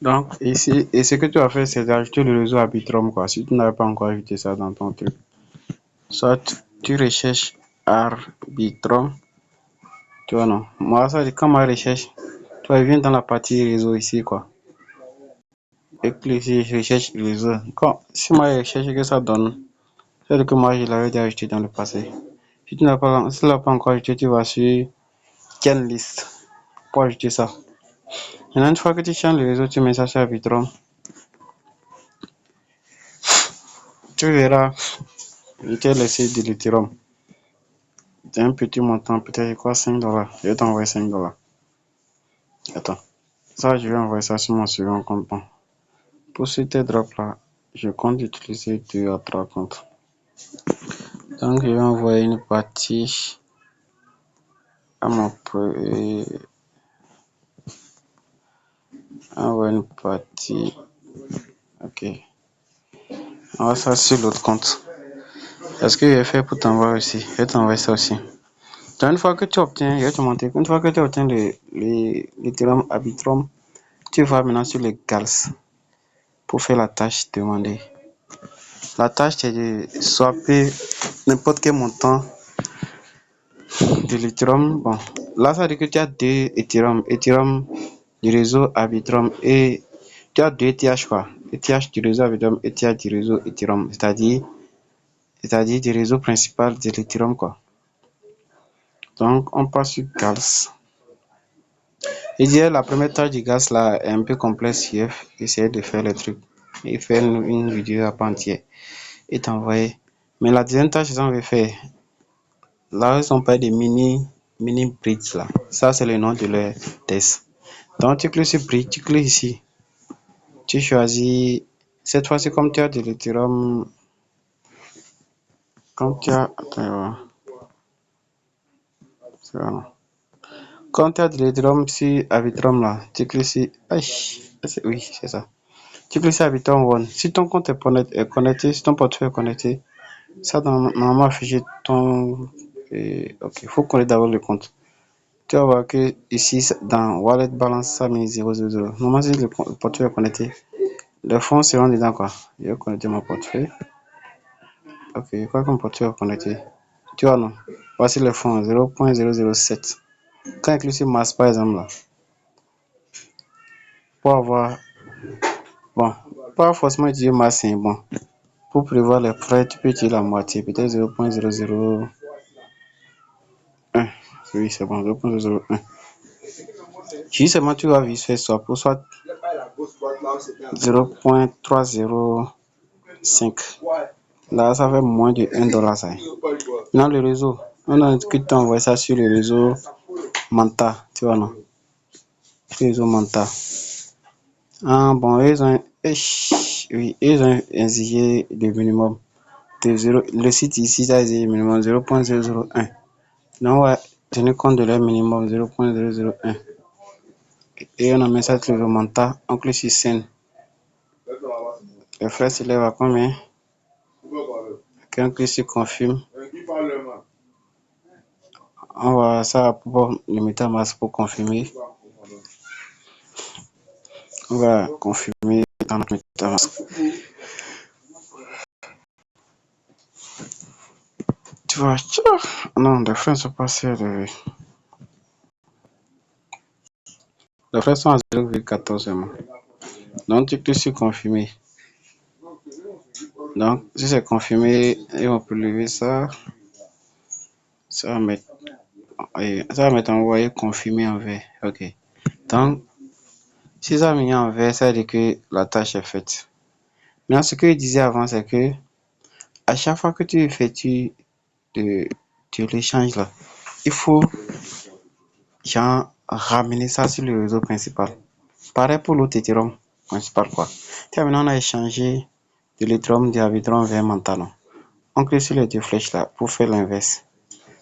Donc, ici, et ce que tu as fait, c'est d'ajouter le réseau Arbitrum, quoi. Si tu n'avais pas encore ajouté ça dans ton truc. Soit tu recherches Arbitrum, tu vois, non. Moi, ça, quand ma recherche, tu vois, il vient dans la partie réseau ici, quoi. Et puis ici, je recherche réseau. Si moi, je recherche que ça donne, c'est que moi, je l'avais déjà ajouté dans le passé. Si tu l'as pas encore ajouté, tu vas sur Quelle liste pour ajouter ça. Maintenant, une fois que tu changes le réseau, tu mets ça sur Arbitrum. Tu verras, je t'ai laissé de l'Ethereum. C'est un petit montant, peut-être quoi, $5. Je vais t'envoyer $5. Attends. Ça, je vais envoyer ça sur mon second compte. Bon. Pour ces drops là, je compte utiliser 2 à 3 comptes. Donc, je vais envoyer une partie à mon envoyer une partie. Ok. On va ça sur l'autre compte. Est-ce que j'ai fait pour t'envoyer aussi? Je vais t'envoyer ça aussi. Donc, une fois que tu obtiens, je vais te montrer, une fois que tu obtiens l'Ethereum Arbitrum, tu vas maintenant sur les GALS pour faire la tâche demandée. La tâche, c'est de swapper n'importe quel montant de l'Ethereum. Bon, là, ça veut dire que tu as deux Ethereum du réseau Arbitrum et tu as deux ETH, quoi. ETH du réseau Arbitrum, ETH du réseau Ethereum, c'est-à-dire du réseau principal de l'Ethereum, quoi. Donc, on passe sur GALS. Je dirais la première tâche du gaz là est un peu complexe. J'ai essayé de faire le truc et faire une vidéo à part entière et t'envoyer. Mais la deuxième tâche qu'ils ont fait, là ils ont pas des mini bridges là. Ça c'est le nom de leur test. Donc tu cliques sur bridge, tu cliques ici. Tu choisis cette fois-ci comme tu as de l'Ethereum, comme tu as attends, c'est bon. Quand tu as de l'Ethereum sur Arbitrum là, tu cliques sur oui, c'est ça. Tu cliques sur Arbitrum One. Si ton compte est connecté, si ton portefeuille est connecté, ça doit normalement afficher ton. Ok, il faut connaître d'abord le compte. Tu vas voir que ici, dans Wallet Balance, ça met 000. Normalement, si le portefeuille est connecté, les fonds seront dedans, quoi. Je vais connecter mon portefeuille. Ok, je crois que mon portefeuille est connecté. Tu vois, non? Voici les fonds, 0.007. Quand il clique sur masse, par exemple, là, pour avoir. Bon, pas forcément utiliser masse, c'est bon. Pour prévoir les frais, tu peux utiliser la moitié, peut-être 0.001. Oui, c'est bon, 0.001. Justement, tu vas vite faire soit pour soit 0.305. Là, ça fait moins de $1, ça. Dans le réseau, on a que tu envoies ça sur le réseau Manta, tu vois, non? Le réseau Manta. Ah, bon, ils ont exigé le minimum de 0. Le site ici, ça exige le minimum 0.001. Donc, on va tenir compte de leur minimum 0.001. Et on a mis ça sur le Manta, on clique sur scène. Le frais s'élève à combien? Quand clique sur confirme, on va ça pour le MetaMask pour confirmer. On va confirmer dans notre MetaMask. Tu vois, non, les frais sont passés. Les frais sont à 0,14 seulement. Donc, tu cliques sur confirmer. Donc, si c'est confirmé, ils vont prélever ça. Ça va mettre envoyé confirmé en vert. Ok. Donc, si ça a mis en vert, ça veut dire que la tâche est faite. Maintenant, ce que je disais avant, c'est que à chaque fois que tu effectues de l'échange là, il faut genre ramener ça sur le réseau principal. Pareil pour l'autre Ethereum principal, quoi. Maintenant, on a échangé de l'Ethereum de Arbitrum vers Mantano. On clique sur les deux flèches là pour faire l'inverse.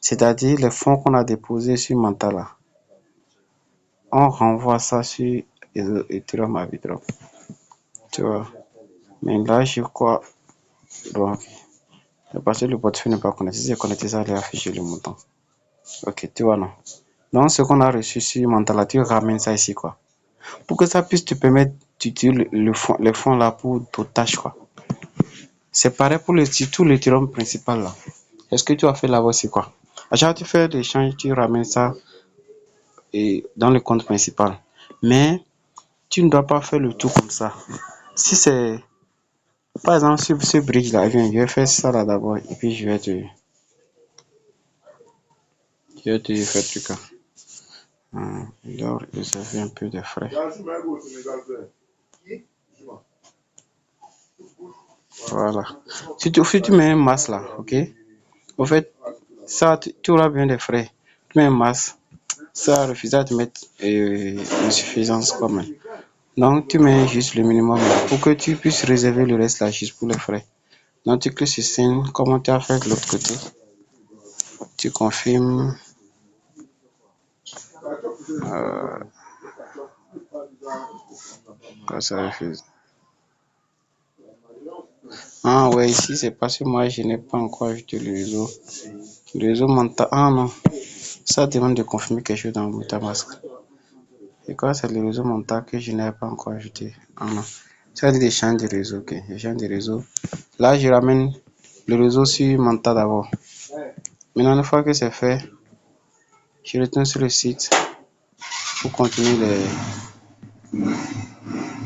C'est-à-dire les fonds qu'on a déposés sur Mantala. On renvoie ça sur Ethereum Arbitrum. Tu vois. Mais là, je crois. Donc, parce que le portefeuille n'est pas connecté. Si c'est connecté, ça va afficher le montant. Ok, tu vois, non? Donc, ce qu'on a reçu sur Mantala, tu ramènes ça ici, quoi. Pour que ça puisse te permettre tu utilises les fonds là pour d'autres tâches, quoi. C'est pareil pour tout l'Ethereum principal là. Est-ce que tu as fait là aussi, quoi? À chaque fois que tu fais l'échange, tu ramènes ça dans le compte principal. Mais tu ne dois pas faire le tout comme ça. Si c'est, par exemple, ce bridge là, viens, je vais faire ça là d'abord et puis je vais te faire truc là. Il doit réserver un peu de frais. Voilà. Si tu mets un masse là, ok? En fait, ça, tu auras bien des frais. Tu mets un masse, ça refusera de mettre une suffisance quand même. Donc, tu mets juste le minimum là pour que tu puisses réserver le reste là juste pour les frais. Donc, tu cliques sur scène, comment tu as fait de l'autre côté. Tu confirmes. Quand ça refuse. Ah ouais, ici c'est parce que moi je n'ai pas encore ajouté le réseau. Le réseau mental. Ah non, ça demande de confirmer quelque chose dans MetaMask. Et quoi, c'est le réseau mental que je n'ai pas encore ajouté. Ah non. Ça dit de changer de réseau, ok. Je change de réseau. Là, je ramène le réseau sur mental d'abord. Maintenant, une fois que c'est fait, je retourne sur le site pour continuer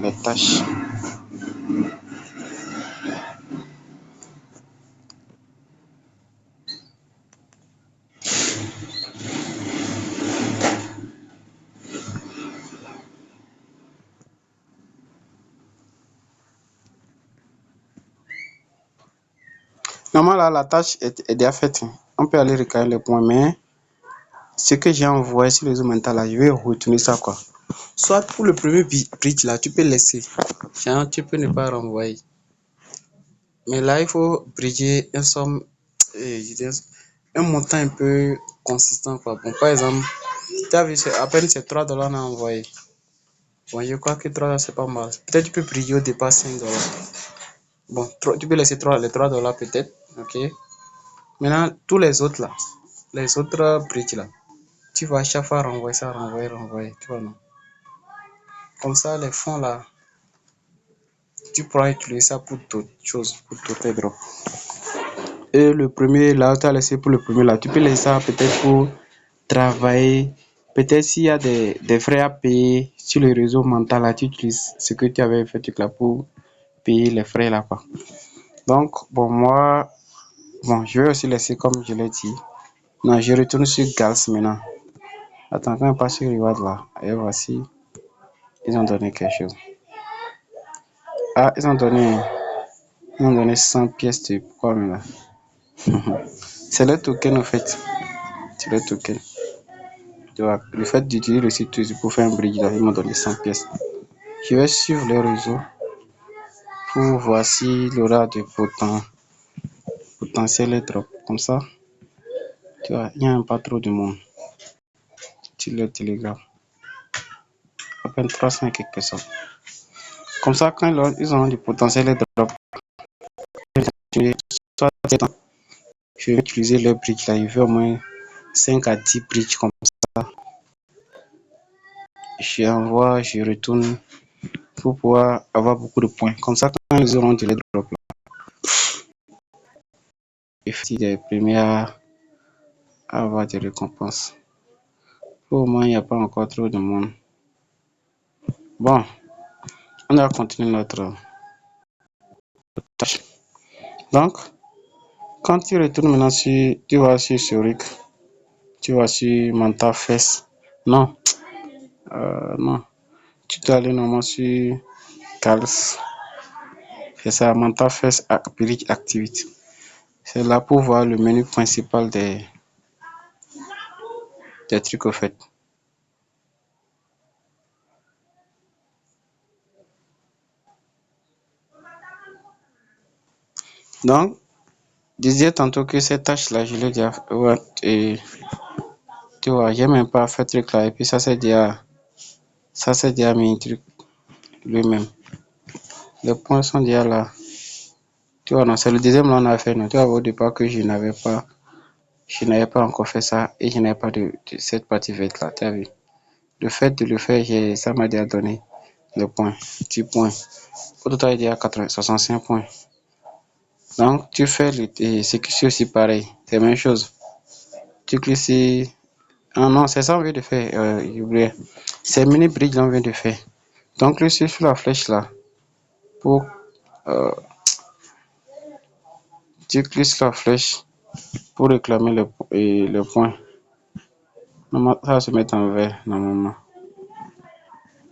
les tâches. Normalement, là, la tâche est déjà faite. On peut aller regarder les points, mais ce que j'ai envoyé sur le réseau mental, là, je vais retourner ça, quoi. Soit pour le premier bridge, là, tu peux laisser. Genre, tu peux ne pas renvoyer. Mais là, il faut bridger un montant un peu consistant, quoi. Bon, par exemple, tu as vu, à peine c'est $3 à envoyer. Bon, je crois que $3, c'est pas mal. Peut-être tu peux bridger au départ $5. Bon, tu peux laisser les $3 peut-être, ok. Maintenant, tous les autres, là, les autres bridges, là, tu vas à chaque fois renvoyer ça, renvoyer, tu vois, non? Comme ça, les fonds, là, tu pourras utiliser ça pour d'autres choses, pour d'autres drops. Et le premier, là, tu as laissé pour le premier, là, tu peux laisser ça peut-être pour travailler. Peut-être s'il y a des frais à payer sur le réseau mental, là, tu utilises ce que tu avais fait là pour payer les frais là, quoi. Donc, bon, moi, bon, je vais aussi laisser comme je l'ai dit. Non, je retourne sur Gals maintenant. Attends, quand on passe sur Reward là, et voici, ils ont donné quelque chose. Ah, ils ont donné 100 pièces de quoi, là. C'est le token, en fait. C'est le token. Le fait d'utiliser le site pour faire un bridge, là, ils m'ont donné 100 pièces. Je vais suivre le réseau pour voir s'il y aura de potentiel drop. Comme ça, tu vois, il n'y a pas trop de monde sur le Telegram. À peine 300 et quelques personnes. Comme ça, quand ils auront du potentiel drop, je vais utiliser le bridge là. Il veut au moins 5 à 10 bridges comme ça. Je retourne pour pouvoir avoir beaucoup de points. Comme ça, quand ils auront du drop là, et des premières à avoir des récompenses. Pour le moment, il n'y a pas encore trop de monde. Bon, on va continuer notre tâche. Donc, quand tu retournes maintenant tu vas sur Zurich, tu vas sur MantaFest. Non, non. Tu dois aller normalement sur Cals. C'est ça, MantaFest Bridge Activity. C'est là pour voir le menu principal des trucs au fait. Donc, je disais tantôt que cette tâche-là, je l'ai déjà fait. Et tu vois, j'ai même pas fait truc là. Et puis ça, c'est déjà mis un truc lui-même. Les points sont déjà là. Tu vois, non, c'est le deuxième là on a fait. Non, tu vois, au départ que je n'avais pas encore fait ça et je n'avais pas de cette partie verte là. Tu as vu? Le fait de le faire, ça m'a déjà donné les points, 10 points. Au total, il y a 65 points. Donc, tu fais c'est aussi pareil, c'est la même chose. Tu cliques ici. Ah non, c'est ça qu'on vient de faire. J'ai oublié. C'est mini bridge qu'on vient de faire. Donc, clique sur la flèche là. Pour, euh, tu cliques sur la flèche pour réclamer le point. Normalement, ça va se mettre en vert normalement.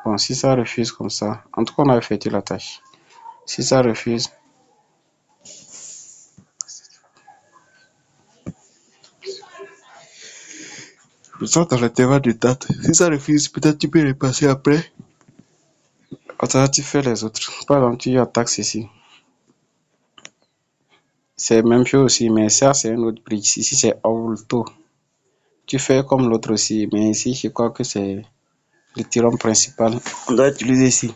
Bon, si ça refuse comme ça, en tout cas, on a effectué la tâche. Si ça refuse, ça dans l'intervalle de date. Si ça refuse, peut-être tu peux repasser après. Attends, tu fais les autres. Par exemple, tu attaques ici. C'est la même chose aussi, mais ça, c'est un autre bridge. Ici, c'est auto. Tu fais comme l'autre aussi, mais ici, je crois que c'est le tyran principal. On doit utiliser ici.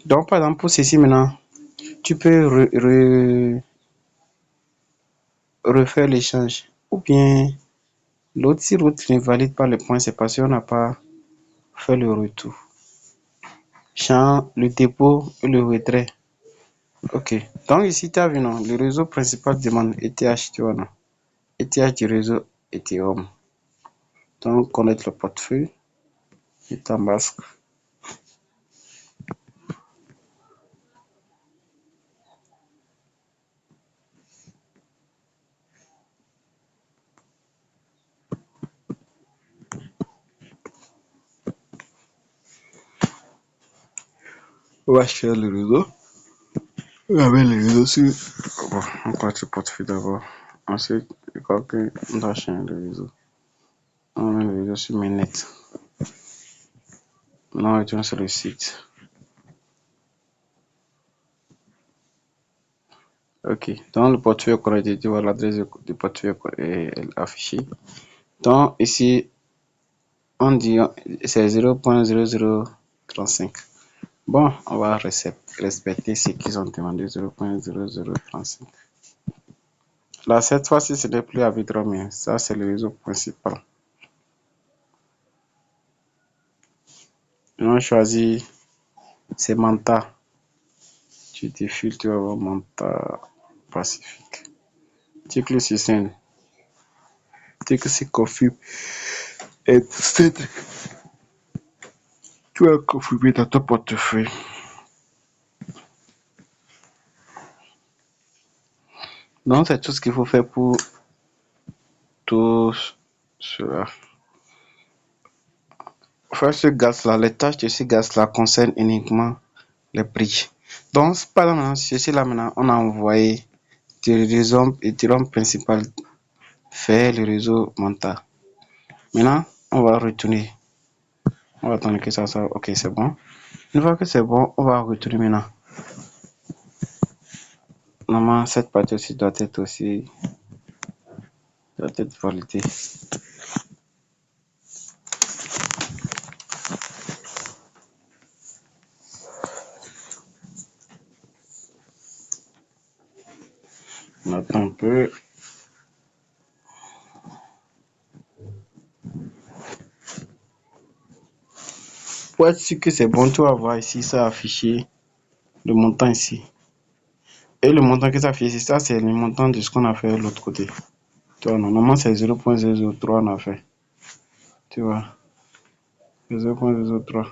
Donc, par exemple, pour ceci maintenant, tu peux refaire l'échange. Ou bien, l'autre, si l'autre ne valide pas le point, c'est parce qu'on n'a pas fait le retour. Champ, le dépôt et le retrait. Ok. Donc, ici, tu as vu, non? Le réseau principal demande ETH, tu vois, non? ETH du réseau Ethereum. Donc, connecte le portefeuille et ta masque. On va chercher le réseau. On va mettre le réseau sur. Bon, on connecte le portefeuille d'abord. Ensuite, je crois qu'on doit changer le réseau. On met le réseau sur Mainnet. Maintenant, on retourne sur le site. Ok. Dans le portefeuille connecté, tu vois l'adresse du portefeuille est affichée. Donc, ici, on dit c'est 0.0035. Bon, on va respecter ce qu'ils ont demandé, 0.0035. Là, cette fois-ci, ce n'est plus Arbitrum, ça, c'est le réseau principal. On choisit, c'est Manta. Tu défiles, tu vas voir Manta Pacifique. Tu cliques sur Send. Tu cliques sur Confirm. Et tu vas confirmer dans ton portefeuille. Donc, c'est tout ce qu'il faut faire pour tout cela. Faire ce gaz-là, les tâches de ce gaz-là concernent uniquement les bridges. Donc, par exemple, ceci-là maintenant, on a envoyé du réseau Ethereum principal vers le réseau Manta. Maintenant, on va retourner. On va attendre que ça soit. Ok, c'est bon. Une fois que c'est bon, on va retourner maintenant. Normalement, cette partie aussi doit être validée. On attend un peu. Pour être sûr que c'est bon, tu vas voir ici, ça a affiché le montant ici. Et le montant que ça affiche ici, ça c'est le montant de ce qu'on a fait de l'autre côté. Tu vois, normalement c'est 0.003 on a fait. Tu vois, 0.003.